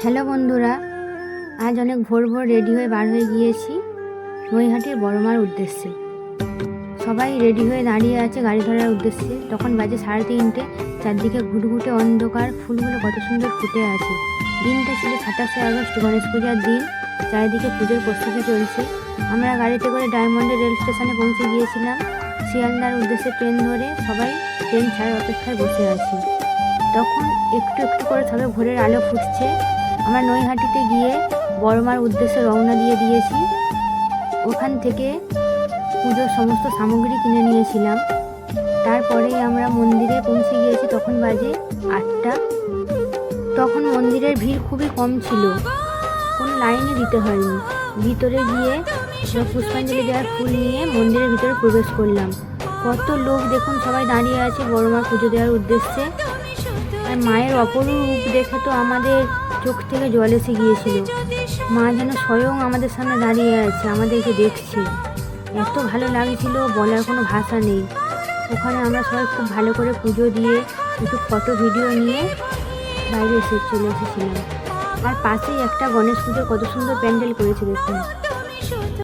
Hello বন্ধুরা, আজ অনেক ভোর ভোর রেডি হয়ে বার হয়ে গিয়েছি নৈহাটির বড়মার উদ্দেশ্যে। সবাই রেডি হয়ে দাঁড়িয়ে আছে গাড়ি ধরার উদ্দেশ্যে। তখন বাজে 3:30। চারদিকে ঘুটঘুটে অন্ধকার, ফুলগুলো কত সুন্দর ফুটে আছে। দিনটা ছিল 27শে আগস্ট, গণেশ পূজার দিন। চারিদিকে পুজোর প্রস্তুতি চলছে। আমরা গাড়িতে করে ডায়মন্ডের রেল স্টেশনে পৌঁছে গিয়েছিলাম। শিয়ালদার উদ্দেশ্যে ট্রেন ধরে সবাই ট্রেন ছাড়ার অপেক্ষায় বসে আছি। তখন একটু একটু করে সবে ভোরের আলো ফুটছে। আমরা নৈহাটিতে গিয়ে বড়মার উদ্দেশ্যে রওনা দিয়ে দিয়েছি। ওখান থেকে পুজোর সমস্ত সামগ্রী কিনে নিয়েছিলাম। তারপরেই আমরা মন্দিরে পৌঁছে গিয়েছি। তখন বাজে 8টা। তখন মন্দিরের ভিড় খুবই কম ছিল, কোনো লাইনই দিতে হয়নি। ভিতরে গিয়ে পুষ্পাঞ্জলি দেওয়ার ফুল নিয়ে মন্দিরের ভিতরে প্রবেশ করলাম। কত লোক দেখুন, সবাই দাঁড়িয়ে আছে বড়মার পুজো দেওয়ার উদ্দেশ্যে। আর মায়ের অপরূপ রূপ দেখে তো আমাদের চোখ থেকে জল এসে গিয়েছিল। মা যেন স্বয়ং আমাদের সামনে দাঁড়িয়ে আছে, আমাদেরকে দেখছে। এত ভালো লাগছিল, বলার কোনো ভাষা নেই। ওখানে আমরা সবাই খুব ভালো করে পুজো দিয়ে একটু ফটো ভিডিও নিয়ে বাইরে চলে এসেছিলাম। আর পাশেই একটা গণেশ পুজোর কত সুন্দর প্যান্ডেল করেছে দেখুন।